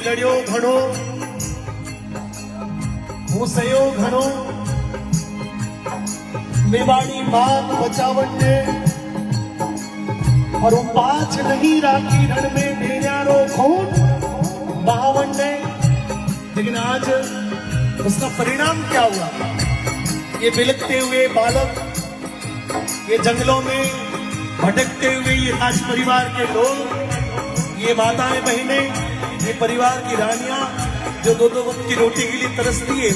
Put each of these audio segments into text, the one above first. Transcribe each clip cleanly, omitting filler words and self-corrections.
હું લડ્યો ઘણો, હું સયો ઘણો, मेवाड़ी मांग बचावन ने, और वो पाँच नहीं राखी रण में बेन्यारो खून बहावन ने। लेकिन आज उसका परिणाम क्या हुआ? ये बिलखते हुए बालक, ये जंगलों में भटकते हुए ये राज परिवार के लोग, ये माताएं बहनें, ये परिवार की रानियां जो दो दो वक्त की रोटी के लिए तरसती है,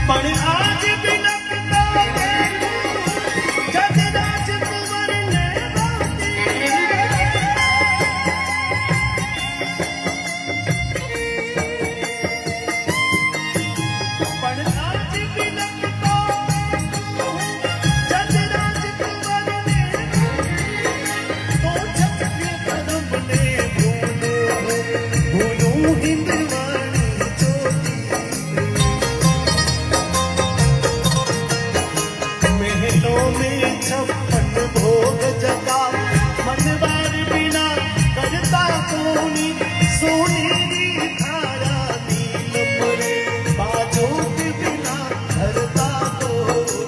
पर आज बिलखता जग राजकुंवर ने बाती, पर आज बिलखता जग राजकुंवर ने, तो झटके कदम ने बोलो हिंदवाणी चोटी, महलों में 56 भोग जगा, मनवार बिना करता कोनी, सोनेरी धारा नीलम रे, बाजों के बिना धरता कोनी।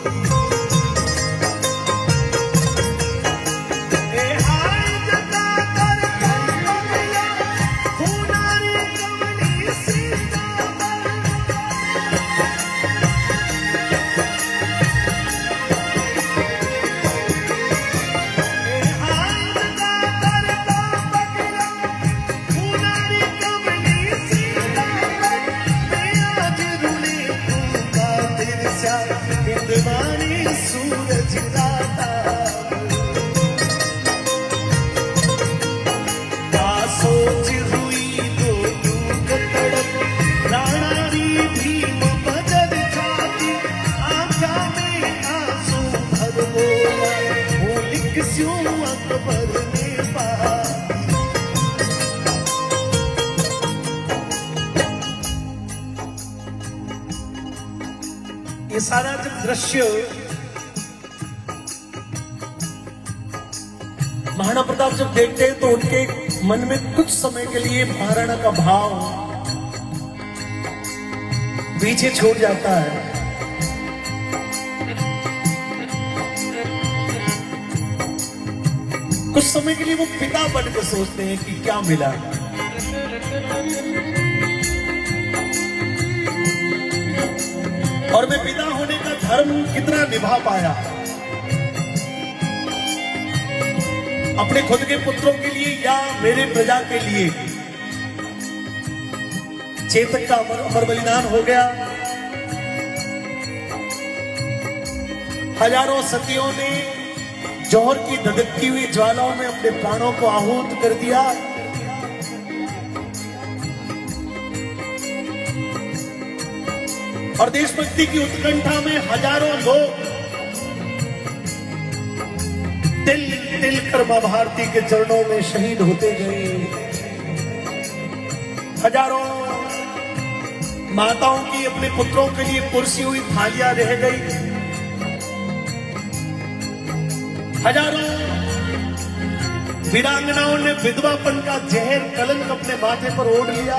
ए हाय जगा कर पगला, खूनारी कमनी सीता सूरज दाता, सोच हुई दो दूक तड़प, राणारी भीम बजर छाती, आँखा में आंसू भर बोला, बोलिक स्यों अकबर ने पाती। ये सारा जब दृश्य महाराणा प्रताप जब देखते हैं तो उनके मन में कुछ समय के लिए महाराणा का भाव पीछे छोड़ जाता है। कुछ समय के लिए वो पिता बनकर सोचते हैं कि क्या मिला, और मैं पिता होने का धर्म कितना निभा पाया, अपने खुद के पुत्रों के लिए या मेरे प्रजा के लिए। चेतक का अमर बलिदान हो गया, हजारों सतियों ने जौहर की धधकती हुई ज्वालाओं में अपने प्राणों को आहूत कर दिया। और देशभक्ति की उत्कंठा में हजारों लोग तिल तिल कर मां भारती के चरणों में शहीद होते गए। हजारों माताओं की अपने पुत्रों के लिए पुरसी हुई थालियां रह गई। हजारों वीरांगनाओं ने विधवापन का जहर कलंक अपने माथे पर ओढ़ लिया।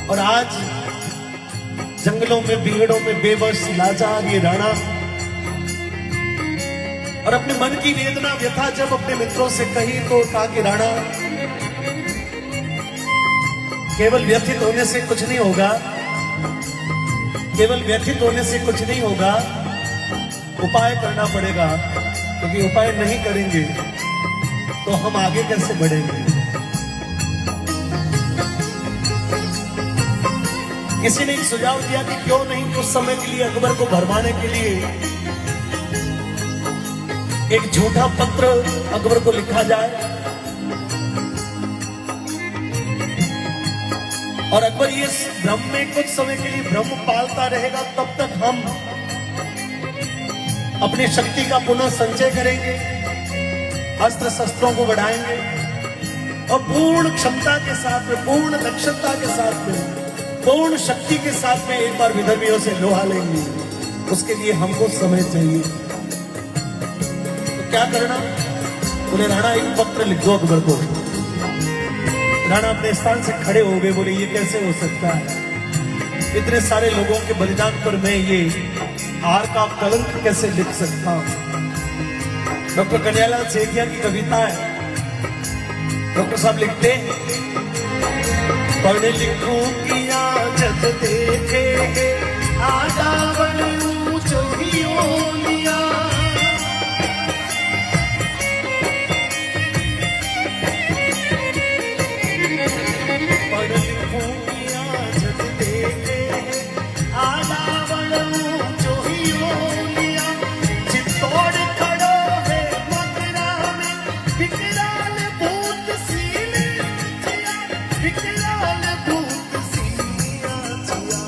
और आज जंगलों में भीड़ों में बेबस लाचार ये राणा और अपने मन की वेदना व्यथा जब अपने मित्रों से कही तो कहा कि राणा, केवल व्यथित होने से कुछ नहीं होगा, केवल व्यथित होने से कुछ नहीं होगा, उपाय करना पड़ेगा, क्योंकि उपाय नहीं करेंगे तो हम आगे कैसे बढ़ेंगे। किसी ने एक सुझाव दिया कि क्यों नहीं कुछ समय के लिए अकबर को भरमाने के लिए एक झूठा पत्र अकबर को लिखा जाए और अकबर ये भ्रम में कुछ समय के लिए भ्रम पालता रहेगा, तब तक हम अपनी शक्ति का पुनः संचय करेंगे, अस्त्र शस्त्रों को बढ़ाएंगे और पूर्ण क्षमता के साथ में, पूर्ण दक्षता के साथ में, पूर्ण शक्ति के साथ में एक बार विदर्भियों से लोहा लेंगे। उसके लिए हमको समय चाहिए। तो क्या करना? बोले राणा एक पत्र लिख दो अकबर को। राणा अपने स्थान से खड़े हो गए, बोले ये कैसे हो सकता है? इतने सारे लोगों के बलिदान पर मैं ये हार का कलंक कैसे लिख सकता हूं? डॉक्टर कन्हैयालाल सेठिया की कविता है। डॉक्टर साहब लिखते हैं, पढ़ लिखूं किया जब देखे आजा बनूं चोहियों लिया। पढ़ लिखूं किया जब देखे आजा बनूं चोहियों लिया। चित्तौड़ खड़ो है मथुरा में विकराल भूत सीने जिया, विकराल भूत सीनिया जिया।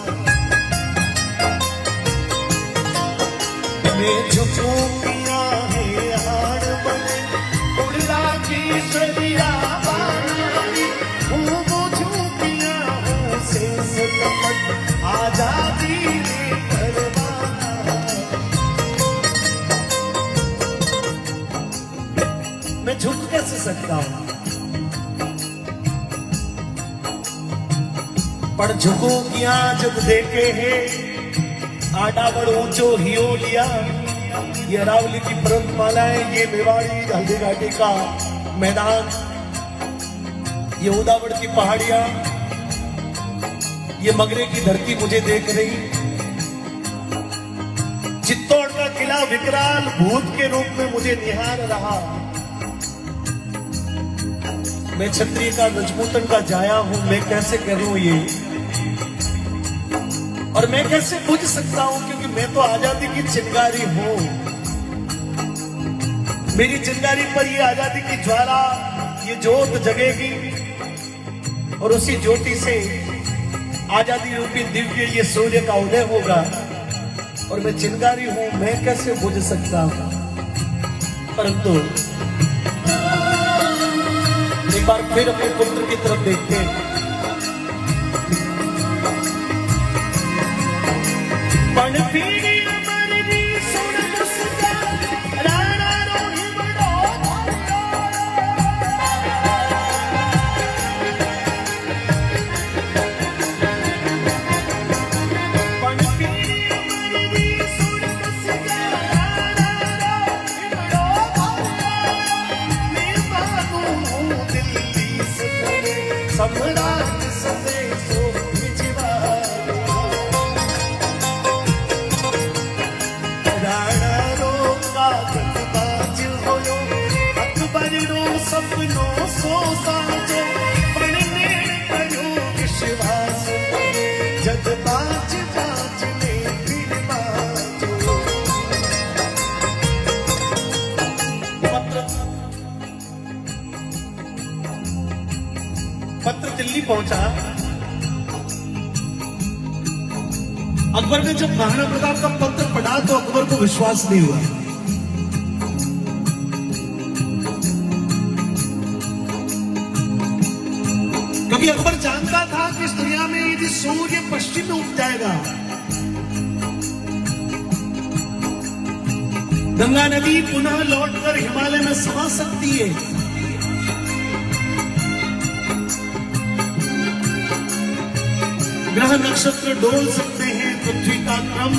मैं झुकूं किया है हार बने उड़ला की सरिया बानी। हूँ बुझूं किया हूँ से सलमत आजादी ने परवाना। मैं झुक कैसे सकता हूं? पर झुको किया जब देखे है आडावर ऊंचो हियो लिया। ये अरावली की पर्वतमाला है, ये मेवाड़ी हल्दी घाटी का मैदान, ये उदावड़ की पहाड़ियां, ये मगरे की धरती मुझे देख रही। चित्तौड़ का किला विकराल भूत के रूप में मुझे निहार रहा। मैं क्षत्रिय का रजपूतन का जाया हूं, मैं कैसे करूं ये? और मैं कैसे बुझ सकता हूं? क्योंकि मैं तो आजादी की चिंगारी हूं। मेरी चिंगारी पर ये आजादी की ज्वाला, ये जोत जगेगी और उसी ज्योति से आजादी रूपी दिव्य ये सूर्य का उदय होगा। और मैं चिंगारी हूं, मैं कैसे बुझ सकता हूं? परंतु एक बार फिर अपने पुत्र की तरफ देखते हैं। पणपीड़ी अमरनी सुन दसदा राणा रोहि बड़ो पणपीड़ी अमरनी सुन दसदा राणा रोहि बड़ो मैं मांगू दिल्ली से सम्राट संदेशो भिजवा। राणा रो कागज होयो अकबर रो सपनो सो साजो। पढ़ने करो विश्वास जद बाज बाज ने फिर बाजो। पत्र दिल्ली पहुंचा। अकबर ने जब महाराणा प्रताप का पत्र पढ़ा तो अकबर को विश्वास नहीं हुआ। क्योंकि अकबर जानता था कि इस दुनिया में यदि सूर्य पश्चिम में उग जाएगा, गंगा नदी पुनः लौटकर हिमालय में समा सकती है। ग्रह नक्षत्र डोल सकते हैं, पृथ्वी का क्रम,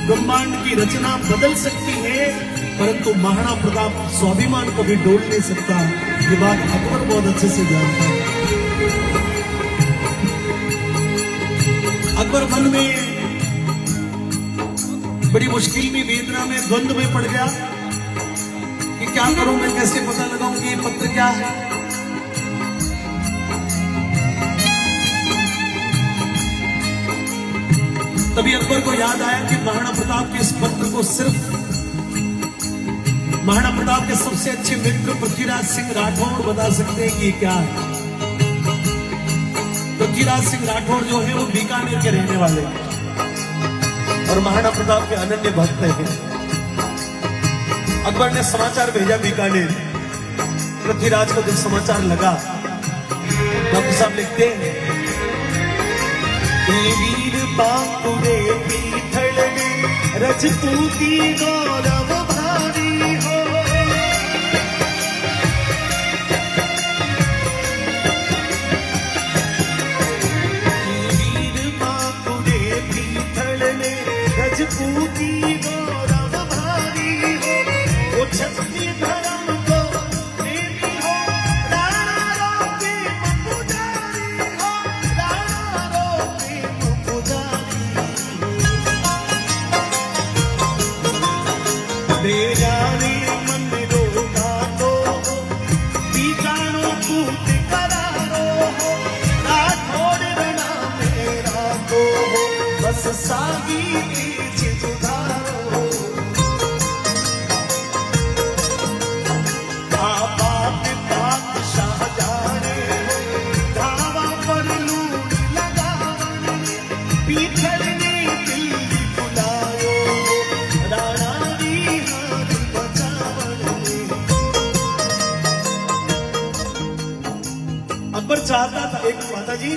ब्रह्मांड की रचना बदल सकती है, परंतु महाराणा प्रताप स्वाभिमान को भी डोल नहीं सकता। ये बात अकबर बहुत अच्छे से जानता है। अकबर मन में बड़ी मुश्किल में, वेदना में, द्वंद्व में पड़ गया कि क्या करूं मैं, कैसे पता लगाऊं कि ये पत्र क्या है। तभी अकबर को याद आया कि महाराणा प्रताप के इस पत्र को सिर्फ महाराणा प्रताप के सबसे अच्छे मित्र पृथ्वीराज सिंह राठौड़ बता सकते हैं कि ये क्या है। पृथ्वीराज सिंह राठौड़ जो है वो बीकानेर के रहने वाले और महाराणा प्रताप के अनन्य भक्त हैं। अकबर ने समाचार भेजा बीकानेर। पृथ्वीराज को जब समाचार लगा, डॉक्टर साहब लिखते हैं, वीर बांकुरे पीथल में रजपूती गौरव भारी हो। वीर माकुड़े पीथल ने रजपूती गौरव भारी हो। वो छत्ती धर्म को देवी हो, राणा रो प्रेम पुजारी हो, राणा रो प्रेम पुजारी। बेजाने मन रोका तो बीकानो कूट करारो हो, राठौड़ रणा मेरा तो हो, बस सागी बीच जुधारो। आबाद बादशाह जाने हो, धावा पर लूट लगावन, पीथल ने दिल्ली बुलायो, राणा री हाथ बचावन। अकबर चाहता था एक माता जी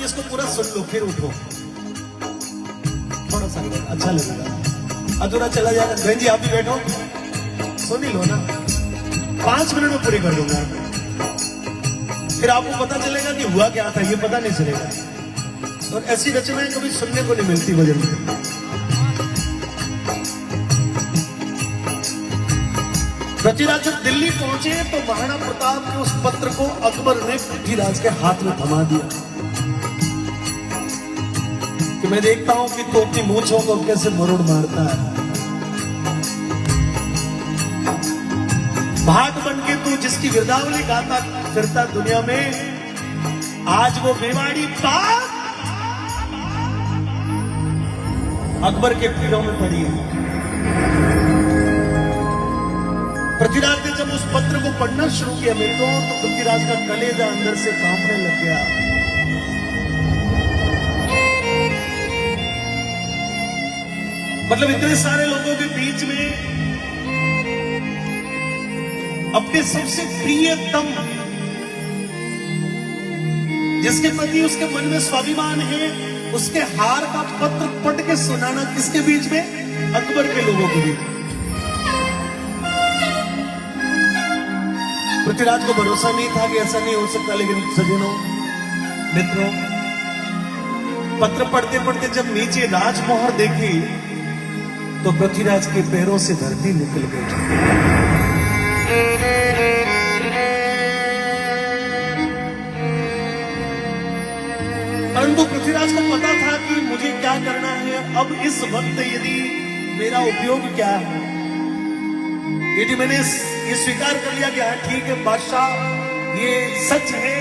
इसको पूरा सुन लो फिर उठो, थोड़ा सा अच्छा लगेगा, अधूरा चला जाएगा। बहन जी आप भी बैठो, सुन ही लो ना, 5 मिनट में पूरी कर दूंगा, फिर आपको पता चलेगा कि हुआ क्या था, ये पता नहीं चलेगा। और ऐसी रचनाएं कभी सुनने को नहीं मिलती भजन में। पृथ्वीराज जब दिल्ली पहुंचे तो महाराणा प्रताप के उस पत्र को अकबर ने पृथ्वीराज के हाथ में थमा दिया कि मैं देखता हूं कि तू अपनी मूंछों को कैसे मरोड़ मारता है। भाट बन के तू जिसकी गिरदावली गाता फिरता दुनिया में, आज वो मेवाड़ी बात अकबर के पीरों में पड़ी है। पृथ्वीराज ने जब उस पत्र को पढ़ना शुरू किया मित्रों, तो पृथ्वीराज का कलेजा अंदर से कांपने लग गया। मतलब इतने सारे लोगों के बीच में अपने सबसे प्रियतम, जिसके प्रति उसके मन में स्वाभिमान है, उसके हार का पत्र पढ़ के सुनाना किसके बीच में? अकबर के लोगों के बीच। पृथ्वीराज को भरोसा नहीं था कि ऐसा नहीं हो सकता, लेकिन सज्जनों मित्रों, पत्र पढ़ते पढ़ते जब नीचे राजमोहर देखी तो पृथ्वीराज के पैरों से धरती निकल गई। परंतु पृथ्वीराज को पता था कि मुझे क्या करना है। अब इस वक्त यदि मेरा उपयोग क्या है, यदि मैंने ये स्वीकार कर लिया कि हाँ ठीक है बादशाह ये सच है,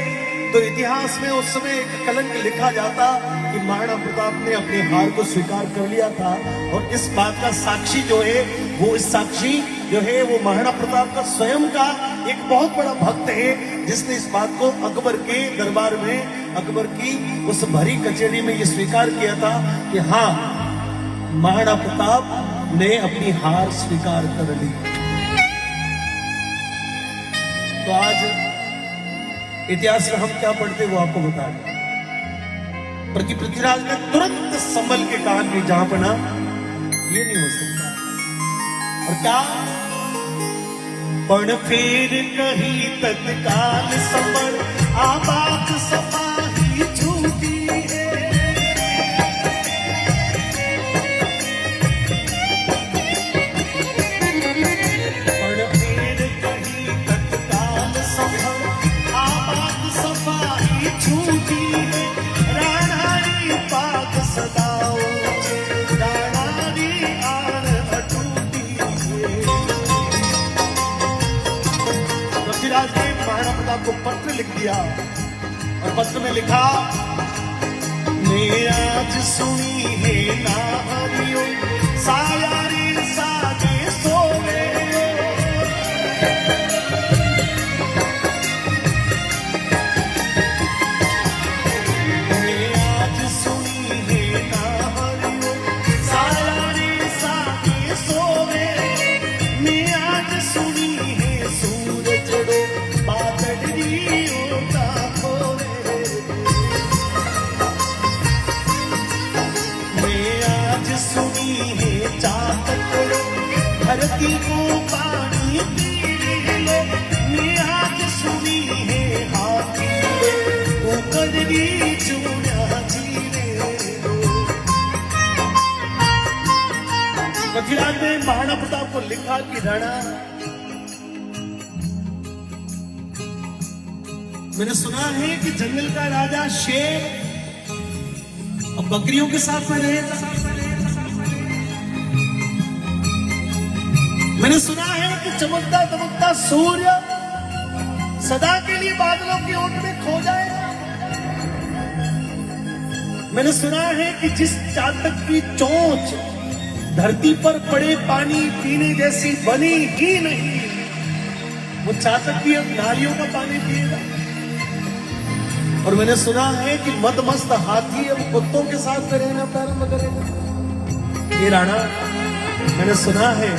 तो इतिहास में उस समय एक कलंक लिखा जाता कि महाराणा प्रताप ने अपने हार को स्वीकार कर लिया था। और इस बात का साक्षी जो है वो, इस साक्षी जो है वो महाराणा प्रताप का स्वयं का एक बहुत बड़ा भक्त है, जिसने इस बात को अकबर के दरबार में, अकबर की उस भरी कचहरी में ये स्वीकार किया था कि हाँ महाराणा प्रताप ने अपनी हार स्वीकार कर ली। तो आज इतिहास में हम क्या पढ़ते वो आपको बता दें। पृथ्वीराज ने तुरंत संभल के कहा कि जहां पना ये नहीं हो सकता। और क्या पण फिर कहीं तत्काल संभल आबाद सफाही छूटी है। पण फिर कहीं तत्काल संभल आबाद सफाही छूटी है। राणारी पाक सदाओ राणारी आर अटूटी है। पृथ्वीराज ने महाराणा प्रताप को पत्र लिख दिया और पत्र में लिखा, मैं आज सुनी है नारियो साया रे सागे सोवे। को लिखा कि राणा, मैंने सुना है कि जंगल का राजा शेर अब बकरियों के साथ में रहेगा। मैंने सुना है कि चमकता दमकता सूर्य सदा के लिए बादलों की ओट में खो जाएगा। मैंने सुना है कि जिस चातक की चोंच धरती पर पड़े पानी पीने जैसी बनी ही नहीं, वो चातक भी अब नालियों का पानी पिएगा। और मैंने सुना है कि मदमस्त हाथी अब कुत्तों के साथ में रहना प्रारंभ करेगा। ये राणा, मैंने सुना है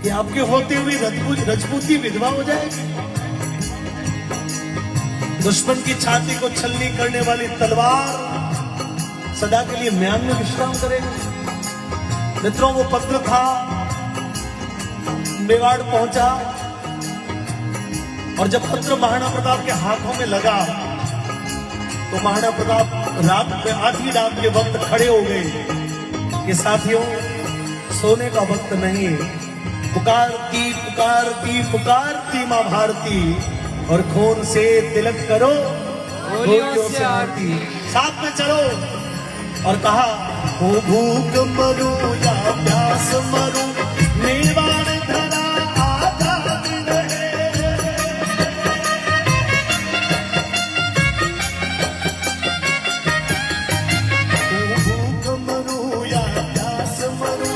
कि आपके होते हुए रजपूती विधवा हो जाएगी। दुश्मन की छाती को छलनी करने वाली तलवार सदा के लिए म्यान में विश्राम करेगी। मित्रों, वो पत्र था, मेवाड़ पहुंचा और जब पत्र महाराणा प्रताप के हाथों में लगा तो महाराणा प्रताप रात में आधी रात के वक्त खड़े हो गए कि साथियों, सोने का वक्त नहीं। पुकारती पुकारती पुकारती मां भारती और खून से तिलक करो, गोलियों से आरती। साथ में चलो और कहा, हो भूख मरू या प्यास मरू, मेवाड़ धरा आजाद रहे। हो भूख मरू या प्यास मरू,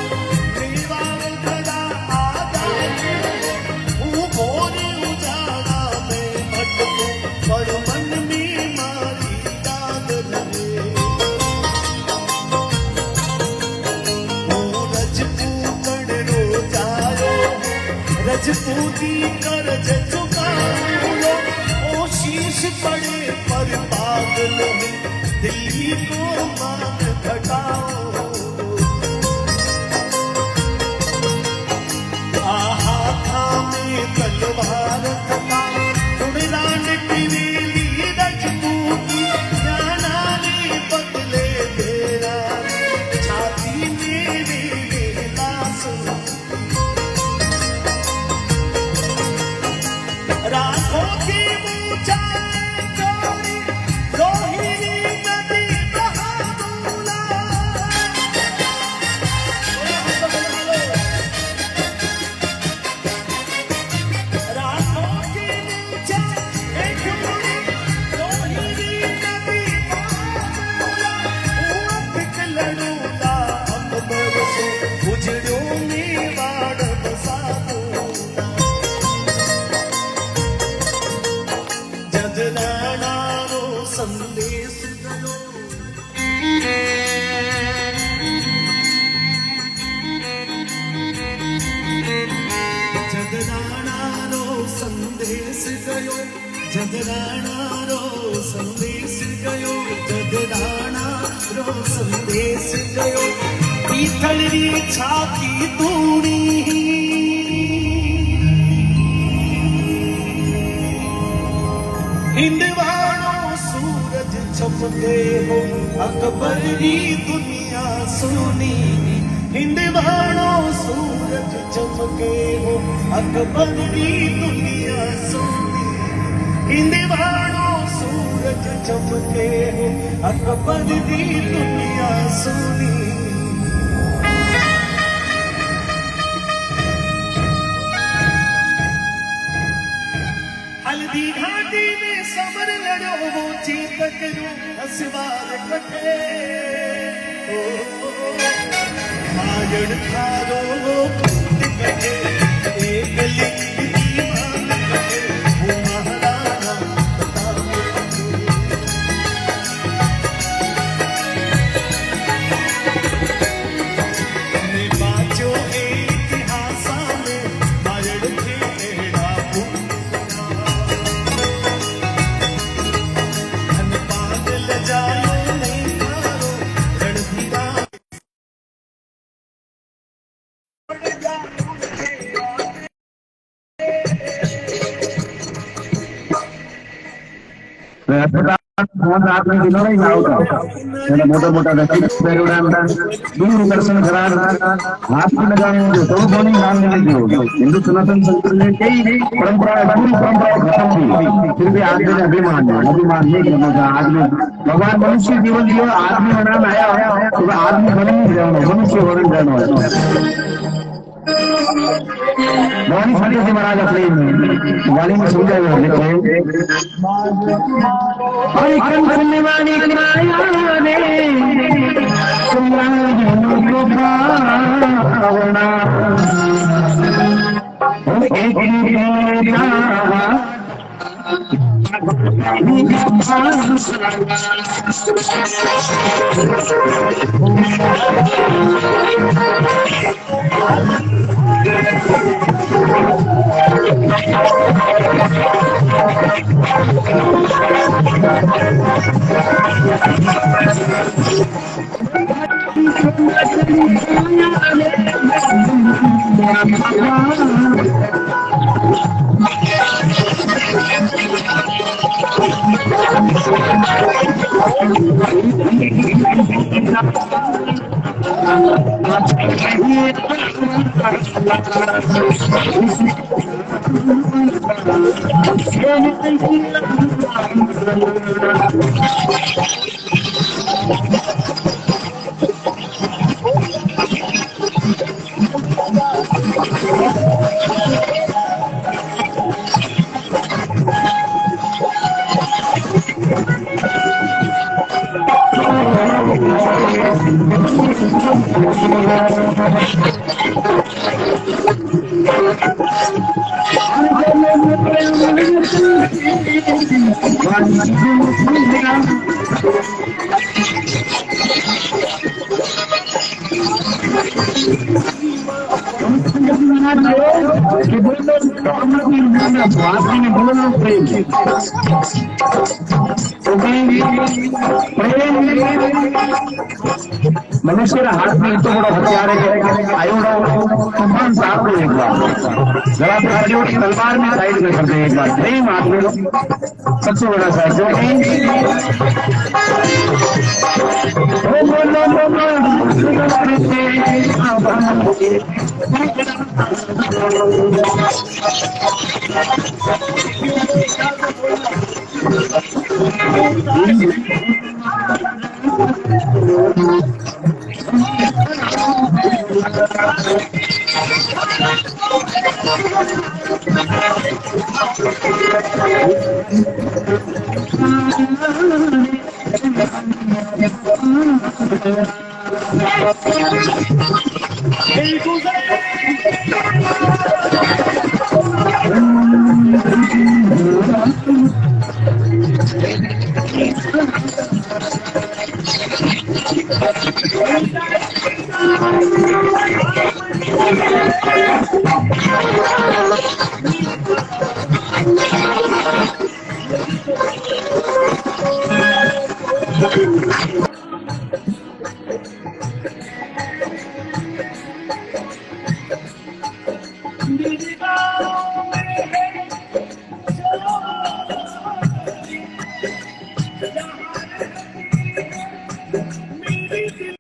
मेवाड़ धरा आजाद रहे। हो भोरे उजाला में भटकूं, पर मन में मारी याद रहे। रजपूती कर्ज चुकाओ, ओ शीश पड़े पर पागल दिल्ली को मान घटाओ। आहा थामे तलवार थका, उड़ान की वेली रजपूती, नानारे बदले तेरा, छाती में वेले लाश। राखों की ऊंचाई चौड़ी, रोहिणी नदी बहा दूला। राखों की ऊंचाई चौड़ी, रोहिणी नदी बहा दूला। उठ लड़ूला अंबर से, उजड़ों में बाढ़ बसा दूला। जगदाणारो संदेश गयो, जगदाणारो संदेश गयो, जगदाणारो संदेश गयो, जगदाणारो संदेश गयो। पीतळरी छाती तूड़ी, हिंदवाणो सूरज चमके हो, अकबर री दुनिया सोनी। हिंदवाणो सूरज चमके हो, अकबर री दुनिया सोनी। हिंदवाणो सूरज चमके हो, अकबर री दुनिया सोनी। हल्दी घाटी में समर लड़ो वो चेतक रू हसवार कटे। मायड़ थारो वो कुंड कटे, एक लिंग दीवान कटे। वो महाराणा प्रताप फोन रात में दिनों नहीं लाओ मैंने मोटा मोटा दूर दर्शन करा हाथ में लगाने जो तो बोली मान लेने जो हिंदू सनातन संस्कृति में कई परंपरा पूरी परंपरा खत्म हुई फिर भी आज में अभिमान नहीं करना था आदमी भगवान मनुष्य जीवन दियो आदमी बनाना आया तो आदमी बन नहीं जाना मनुष्य बन जाना वाणी फटे थे महाराज अपने वाणी में समझा हुआ देखो हरि कन सुनने वाणी किनाया रे सुनाई को भावना एक मनुष्य हाथ में तो बड़ा हथियार है आयोडा तूफान साहब को एक बार जरा तलवार में साइड में करते एक बार प्रेम हाथ में सबसे बड़ा साइड